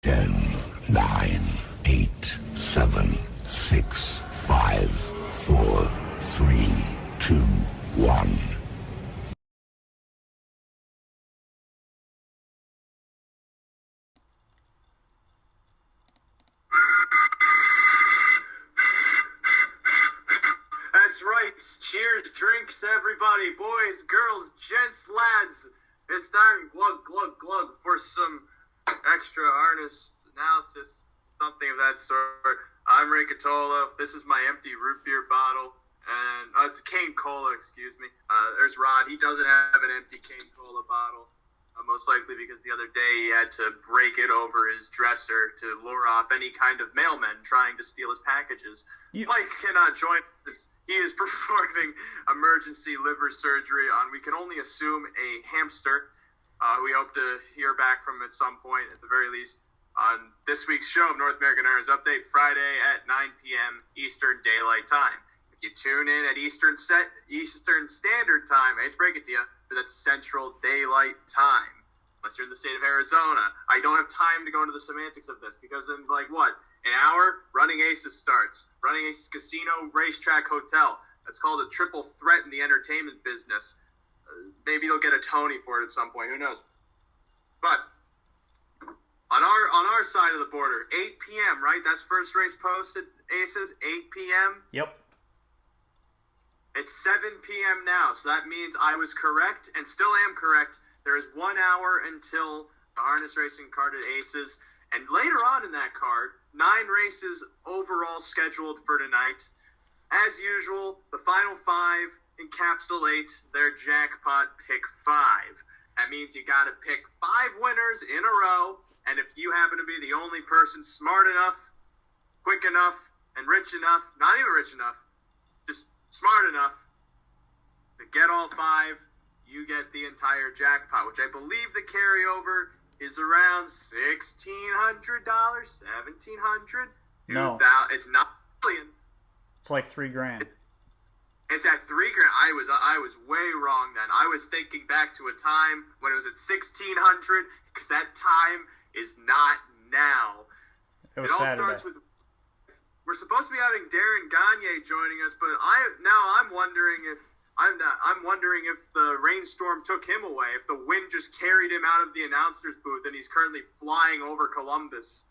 10, 9, 8, 7, 6, 5, 4, 3, 2, 1. That's right. Cheers, drinks, everybody. Boys, girls, gents, lads. It's time, glug, glug, glug, for some extra harness analysis, something of that sort. I'm Ray Catola. This is my empty root beer bottle. And it's a cane cola, excuse me. There's Rod. He doesn't have an empty cane cola bottle. Most likely because the other day he had to break it over his dresser to lure off any kind of mailman trying to steal his packages. Mike cannot join us. He is performing emergency liver surgery on, we can only assume, a hamster. We hope to hear back from him at some point, at the very least, on this week's show of North American Earners Update, Friday at 9 p.m. Eastern Daylight Time. If you tune in at Eastern Standard Time, I hate to break it to you, but that's Central Daylight Time. Unless you're in the state of Arizona. I don't have time to go into the semantics of this because in, an hour, Running Aces starts. Running Aces Casino, Racetrack, Hotel. That's called a triple threat in the entertainment business. Maybe they'll get a Tony for it at some point. Who knows? But on our side of the border, 8 p.m., right? That's first race posted, Aces, 8 p.m.? Yep. It's 7 p.m. now, so that means I was correct and still am correct. There is 1 hour until the harness racing card at Aces. And later on in that card, 9 races overall scheduled for tonight. As usual, the final 5 encapsulate their jackpot pick 5. That means you got to pick 5 winners in a row. And if you happen to be the only person smart enough, quick enough, and rich enough, not even rich enough, just smart enough to get all 5, you get the entire jackpot, which I believe the carryover is around $1,600, $1,700. No, it's not a million. It's like $3,000. It's at $3,000. I was way wrong then. I was thinking back to a time when it was at $1,600 because that time is not now. It was all Saturday. Starts with. We're supposed to be having Darren Gagne joining us, but I'm wondering if the rainstorm took him away, if the wind just carried him out of the announcer's booth and he's currently flying over Columbus.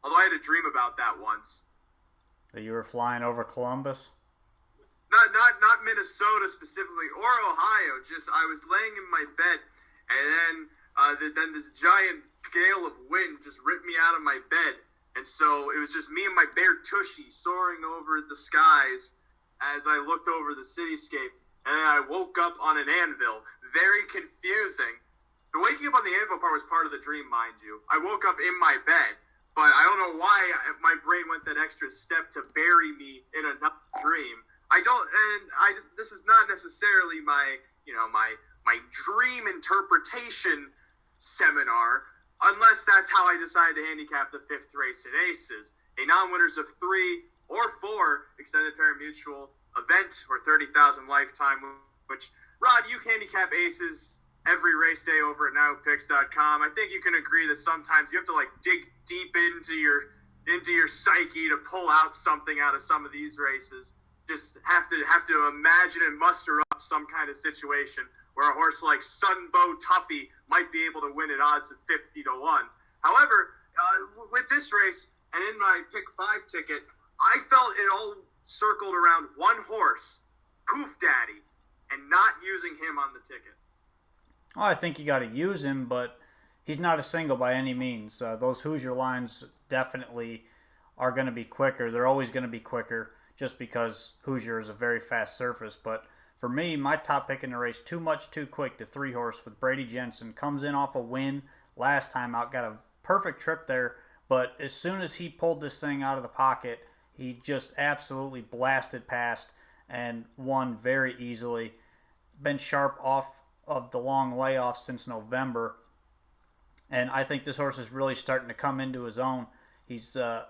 Although I had a dream about that once. That you were flying over Columbus? Not Minnesota specifically, or Ohio. Just I was laying in my bed, and then this giant gale of wind just ripped me out of my bed. And so it was just me and my bare tushy soaring over the skies as I looked over the cityscape. And then I woke up on an anvil. Very confusing. The waking up on the anvil part was part of the dream, mind you. I woke up in my bed, but I don't know why my brain went that extra step to bury me in another dream. This is not necessarily my dream interpretation seminar, unless that's how I decided to handicap the 5th race at Aces. A non-winners of 3 or 4 extended pari-mutuel event or 30,000 lifetime, which, Rod, you handicap Aces every race day over at NAHUPicks.com. I think you can agree that sometimes you have to dig deep into your psyche to pull out something out of some of these races. Just have to imagine and muster up some kind of situation where a horse like Sunbow Tuffy might be able to win at odds of 50 to 1. However, with this race and in my pick 5 ticket, I felt it all circled around one horse, Poof Daddy, and not using him on the ticket. Well, I think you got to use him, but he's not a single by any means. Those Hoosier lines definitely are going to be quicker. They're always going to be quicker just because Hoosier is a very fast surface. But for me, my top pick in the race, Too Much Too Quick, the 3-horse with Brady Jensen, comes in off a win last time out, got a perfect trip there. But as soon as he pulled this thing out of the pocket, he just absolutely blasted past and won very easily. Been sharp off of the long layoff since November. And I think this horse is really starting to come into his own. He's an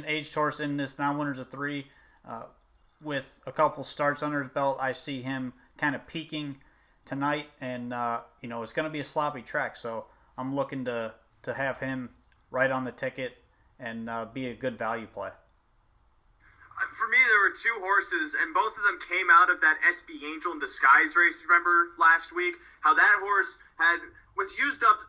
aged horse in this non-winners of 3. With a couple starts under his belt, I see him kind of peaking tonight. And, it's going to be a sloppy track. So I'm looking to have him right on the ticket and be a good value play. For me, there were two horses, and both of them came out of that SB Angel in Disguise race. Remember last week how that horse was used up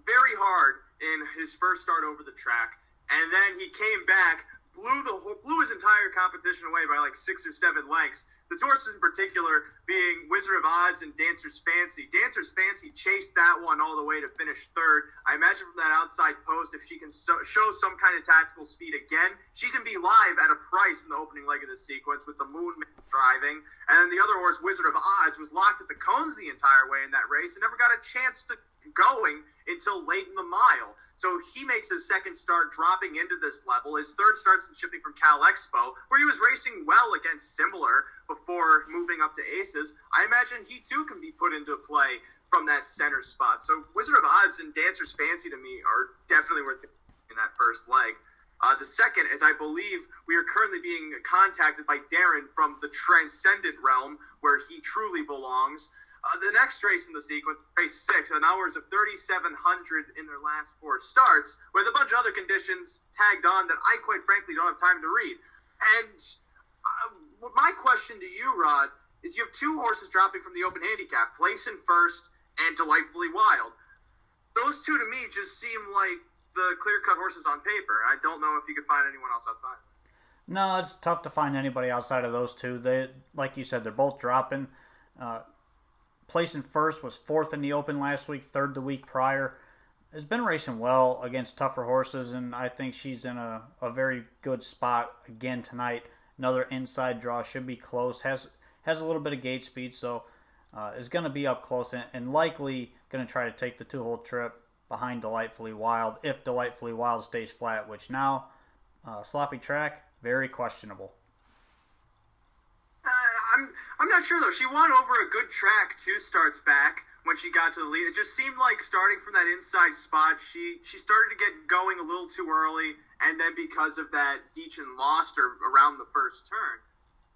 very hard in his first start over the track, and then he came back, blew his entire competition away by like 6 or 7 lengths. The horses in particular being Wizard of Odds and Dancer's Fancy. Dancer's Fancy chased that one all the way to finish third. I imagine from that outside post, if she can show some kind of tactical speed again, she can be live at a price in the opening leg of the sequence with the Moon driving. And then the other horse, Wizard of Odds, was locked at the cones the entire way in that race and never got a chance to going until late in the mile. So he makes his second start dropping into this level. His third starts in shipping from Cal Expo, where he was racing well against Similar before moving up to Aces. I imagine he too can be put into play from that center spot. So Wizard of Odds and Dancer's Fancy to me are definitely worth in that first leg. The second is I believe we are currently being contacted by Darren from the Transcendent Realm, where he truly belongs. The next race in the sequence, race 6, an hours of 3,700 in their last 4 starts, with a bunch of other conditions tagged on that I quite frankly don't have time to read. And my question to you, Rod, is you have 2 horses dropping from the open handicap, Place in First and Delightfully Wild. Those 2 to me just seem like the clear-cut horses on paper. I don't know if you could find anyone else outside. No, it's tough to find anybody outside of those 2. They, like you said, they're both dropping. Place in First was 4th in the Open last week, 3rd the week prior. Has been racing well against tougher horses, and I think she's in a very good spot again tonight. Another inside draw, should be close. Has a little bit of gate speed, so is going to be up close and likely going to try to take the 2-hole trip behind Delightfully Wild if Delightfully Wild stays flat, which now, sloppy track, very questionable. I'm not sure, though. She won over a good track 2 starts back when she got to the lead. It just seemed like starting from that inside spot, she started to get going a little too early, and then because of that, Deachin lost her around the first turn.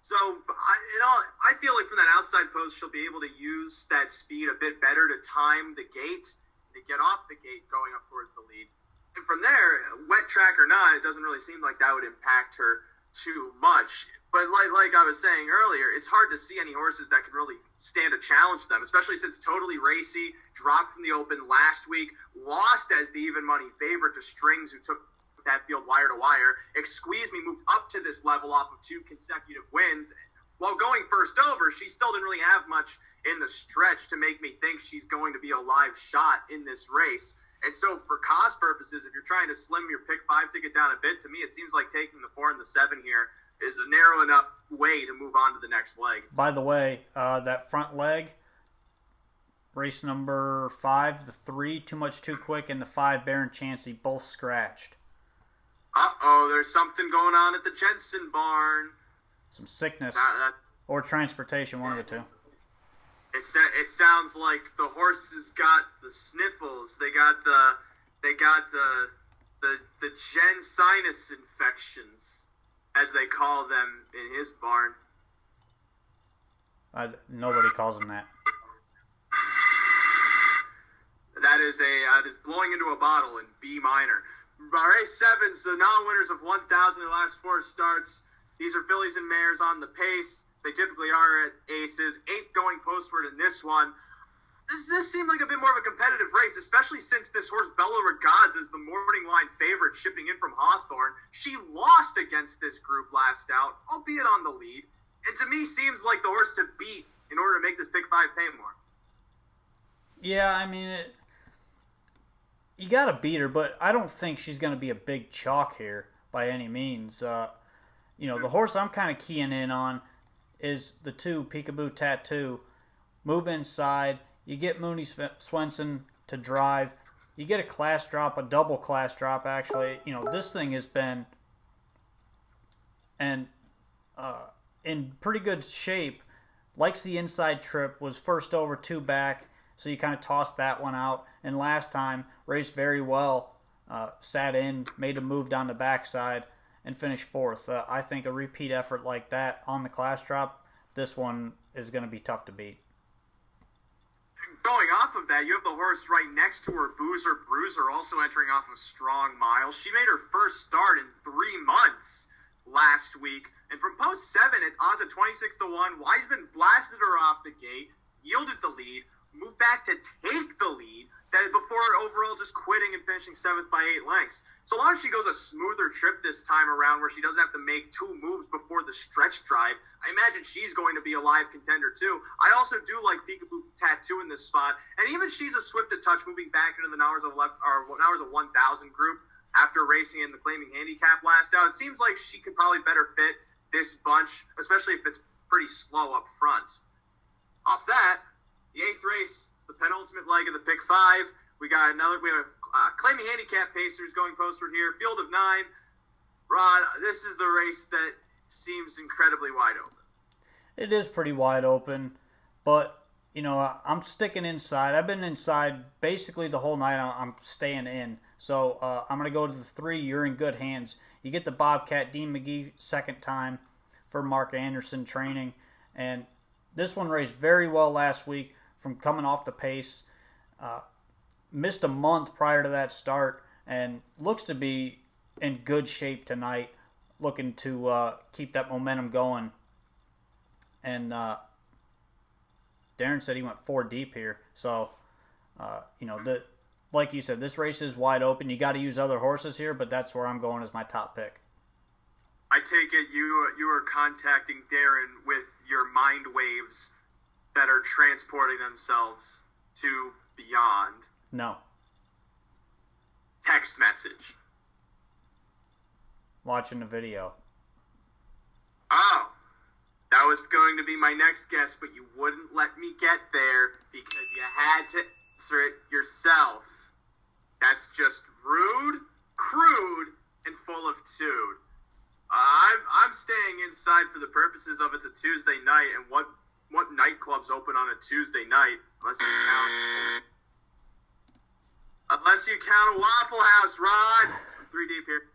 So, I feel like from that outside post, she'll be able to use that speed a bit better to time the gate, to get off the gate going up towards the lead. And from there, wet track or not, it doesn't really seem like that would impact her too much. But like I was saying earlier, it's hard to see any horses that can really stand a challenge to them, especially since Totally Racy dropped from the Open last week, lost as the even money favorite to Strings, who took that field wire to wire. Exqueeze Me moved up to this level off of 2 consecutive wins. While going first over, she still didn't really have much in the stretch to make me think she's going to be a live shot in this race. And so for cost purposes, if you're trying to slim your pick 5 ticket down a bit, to me it seems like taking the 4 and the 7 here is a narrow enough way to move on to the next leg. By the way, that front leg, race number 5, the 3, Too Much Too Quick, and the 5, Baron Chansey, both scratched. Uh-oh, there's something going on at the Jensen barn. Some sickness or transportation, one of the 2. It sounds like the horses got the sniffles. They got the gen sinus infections, as they call them in his barn. Nobody calls them that. That is blowing into a bottle in B minor. Race 7's the non-winners of 1,000 in the last 4 starts. These are fillies and mares on the pace. They typically are at Aces. 8 going postward in this one. This seemed like a bit more of a competitive race, especially since this horse, Bella Ragaz, is the morning line favorite shipping in from Hawthorne. She lost against this group last out, albeit on the lead. And to me, seems like the horse to beat in order to make this pick 5 pay more. Yeah, I mean, you got to beat her, but I don't think she's going to be a big chalk here by any means. The horse I'm kind of keying in on is the 2, Peekaboo Tattoo. Move inside. You get Mooney Swenson to drive. You get a class drop, a double class drop, actually. This thing has been in pretty good shape. Likes the inside trip, was first over 2 back, so you kind of tossed that one out. And last time, raced very well, sat in, made a move down the backside, and finished 4th. I think a repeat effort like that on the class drop, this one is going to be tough to beat. Going off of that, you have the horse right next to her, Boozer Bruiser, also entering off of Strong Miles. She made her first start in 3 months last week. And from post 7 at odds of 26-1, Wiseman blasted her off the gate, yielded the lead, moved back to take the lead, that before overall just quitting and finishing 7th by 8 lengths. So long as she goes a smoother trip this time around where she doesn't have to make 2 moves before the stretch drive, I imagine she's going to be a live contender too. I also do like Peekaboo Tattoo in this spot, and even she's a swift to touch moving back into the Hours of 1000 group after racing in the claiming handicap last out. It seems like she could probably better fit this bunch, especially if it's pretty slow up front. Off that, the 8th race, the penultimate leg of the pick 5. We have claiming handicap pacers going postward here. Field of 9. Rod, this is the race that seems incredibly wide open. It is pretty wide open, but I'm sticking inside. I've been inside basically the whole night. I'm staying in. So I'm going to go to the 3. You're in good hands. You get the Bobcat Dean McGee second time for Mark Anderson training, and this one raced very well last week from coming off the pace. Missed a month prior to that start and looks to be in good shape tonight, looking to keep that momentum going. And Darren said he went 4 deep here. So, like you said, this race is wide open. You got to use other horses here, but that's where I'm going as my top pick. I take it you are contacting Darren with your mind waves that are transporting themselves to beyond. No. Text message. Watching the video. Oh. That was going to be my next guess, but you wouldn't let me get there because you had to answer it yourself. That's just rude, crude, and full of tood. I'm staying inside for the purposes of it's a Tuesday night, and what nightclubs open on a Tuesday night unless you count a Waffle House, Rod. I'm 3 deep here.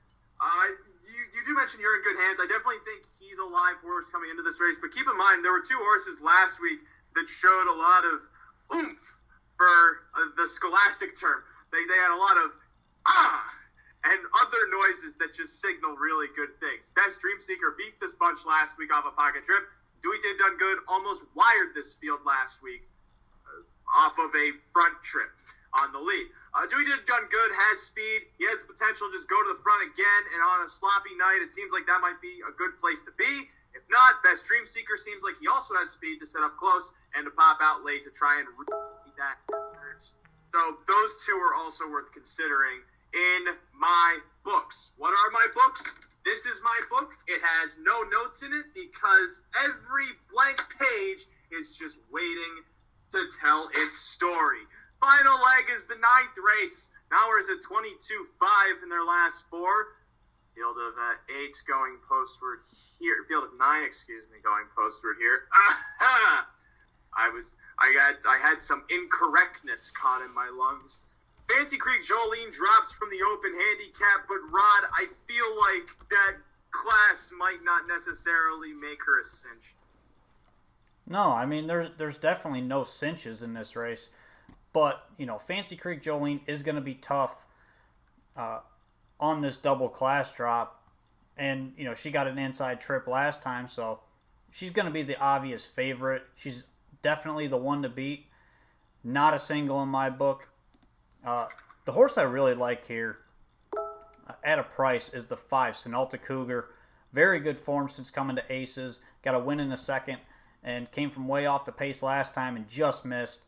You do mention you're in good hands. I definitely think he's a live horse coming into this race, but keep in mind there were 2 horses last week that showed a lot of oomph for the scholastic term. They had a lot of and other noises that just signal really good things. Best Dream Seeker beat this bunch last week off a pocket trip. Dewey Did Done Good almost wired this field last week off of a front trip on the lead. Dewey Did Done Good has speed. He has the potential to just go to the front again, and on a sloppy night, it seems like that might be a good place to be. If not, Best Dream Seeker seems like he also has speed to set up close and to pop out late to try and read that. So those 2 are also worth considering in my books. What are my books? This is my book. It has no notes in it because every blank page is just waiting to tell its story. Final leg is the 9th race. Now is at 22-5 in their last 4. Field of 8 going postward here. Field of 9, going postward here. I had some incorrectness caught in my lungs. Fancy Creek Jolene drops from the open handicap, but Rod, I feel like that class might not necessarily make her a cinch. No, I mean there's definitely no cinches in this race, but Fancy Creek Jolene is going to be tough on this double class drop, and she got an inside trip last time, so she's going to be the obvious favorite. She's definitely the one to beat. Not a single in my book. The horse I really like here at a price is the 5, Sinalta Cougar. Very good form since coming to Aces. Got a win in the second and came from way off the pace last time and just missed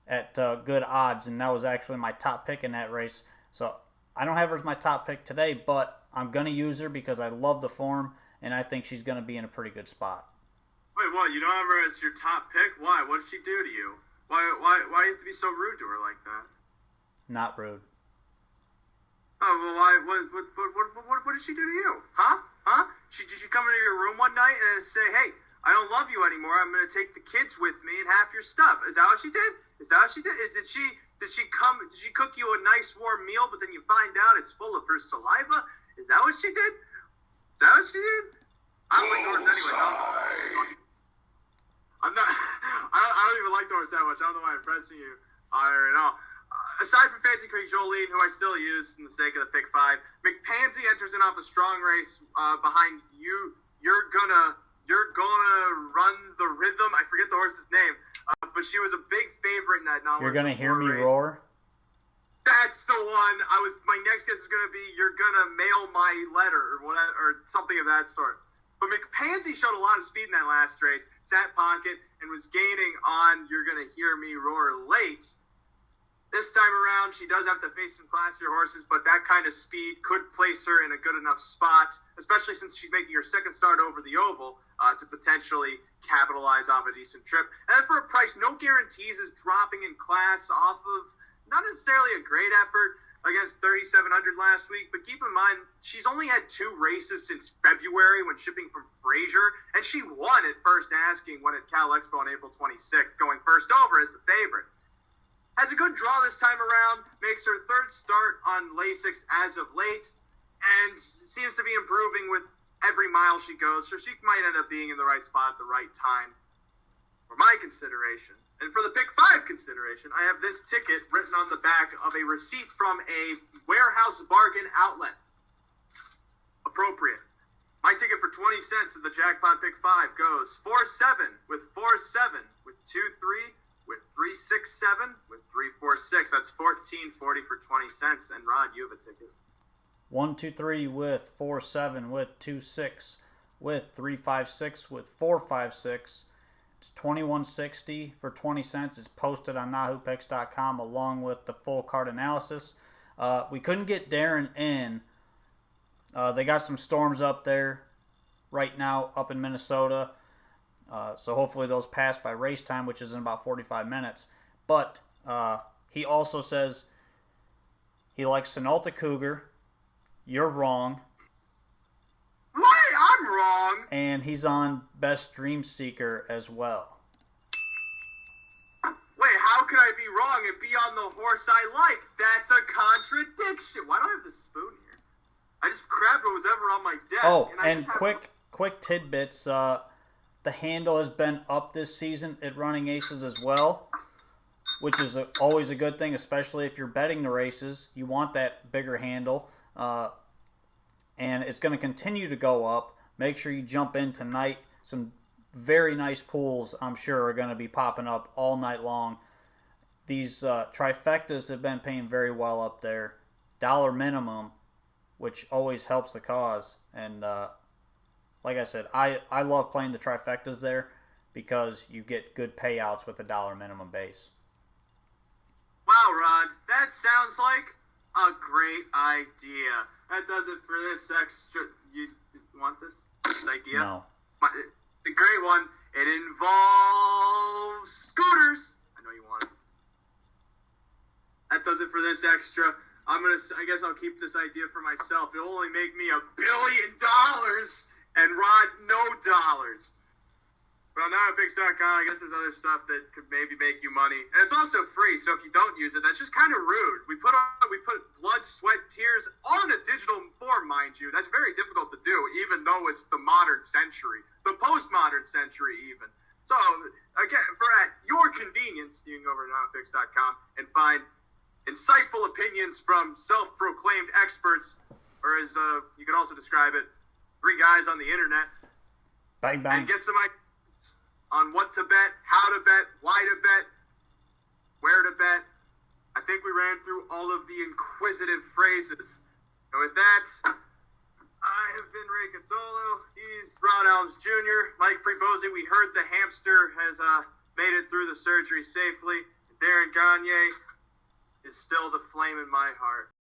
at good odds. And that was actually my top pick in that race. So I don't have her as my top pick today, but I'm going to use her because I love the form and I think she's going to be in a pretty good spot. Wait, what? You don't have her as your top pick? Why? What did she do to you? Why do you have to be so rude to her like that? Not rude. Oh, well, why? What did she do to you? Huh? Did she come into your room one night and say, hey, I don't love you anymore. I'm going to take the kids with me and half your stuff. Is that what she did? Did she cook you a nice warm meal, but then you find out it's full of her saliva? Is that what she did? I don't like yours anyway. I don't even like the horse that much. I don't know why I'm pressing you on her at all. Aside from Fancy Creek Jolene, who I still use in the sake of the pick 5, McPansy enters in off a strong race behind you. You're gonna run the rhythm. I forget the horse's name, but she was a big favorite in that. You're gonna hear me race. roar. That's the one. My next guess is gonna be you're gonna mail my letter or whatever or something of that sort. But McPansy showed a lot of speed in that last race, sat pocket, and was gaining on You're Gonna Hear Me Roar late. This time around, she does have to face some classier horses, but that kind of speed could place her in a good enough spot, especially since she's making her second start over the oval to potentially capitalize off a decent trip. And then for a price, no guarantees is dropping in class off of not necessarily a great effort against 3,700 last week, but keep in mind, she's only had 2 races since February when shipping from Fraser, and she won at first asking when at Cal Expo on April 26th, going first over as the favorite. Has a good draw this time around, makes her third start on Lasix as of late, and seems to be improving with every mile she goes, so she might end up being in the right spot at the right time. For my consideration, and for the pick 5 consideration, I have this ticket written on the back of a receipt from a warehouse bargain outlet. Appropriate. My ticket for 20 cents of the jackpot pick 5 goes 4-7 with 4-7 with 2-3 with 3-6-7 with 3-4-6. That's $14.40 for 20 cents. And Rod, you have a ticket. 1-2-3 with 4-7 with 2-6 with 3-5-6 with 4-5-6. It's $21.60 for 20 cents. It's posted on NAHUPicks.com along with the full card analysis. We couldn't get Darren in. They got some storms up there right now up in Minnesota. So hopefully those pass by race time, which is in about 45 minutes. But he also says he likes Sonalta Cougar. You're wrong. What? I'm wrong. And he's on Best Dream Seeker as well. Wait, how could I be wrong and be on the horse I like? That's a contradiction. Why do I have this spoon here? I just grabbed what was ever on my desk. Oh, and quick tidbits. The handle has been up this season at Running Aces as well, which is always a good thing, especially if you're betting the races. You want that bigger handle, and it's going to continue to go up. Make sure you jump in tonight. Some very nice pools, I'm sure, are going to be popping up all night long. These trifectas have been paying very well up there. $1 minimum, which always helps the cause. And like I said, I love playing the trifectas there because you get good payouts with the $1 minimum base. Wow, Rod, that sounds like a great idea. That does it for this extra. You want this idea? No. It's a great one. It involves scooters. I know you want it. That does it for this extra. I guess I'll keep this idea for myself. It'll only make me $1 billion. And Rod, no dollars. But on NAHUPicks.com, I guess there's other stuff that could maybe make you money. And it's also free, so if you don't use it, that's just kind of rude. We put blood, sweat, tears on a digital form, mind you. That's very difficult to do, even though it's the modern century. The postmodern century, even. So, again, for at your convenience, you can go over to NAHUPicks.com and find insightful opinions from self-proclaimed experts, or as you could also describe it, 3 guys on the internet. Bang, bang. And get some ideas on what to bet, how to bet, why to bet, where to bet. I think we ran through all of the inquisitive phrases. And with that, I have been Ray Catolo. He's Ron Elms Jr. Mike Prebosi, we heard the hamster has made it through the surgery safely. Darren Gagne is still the flame in my heart.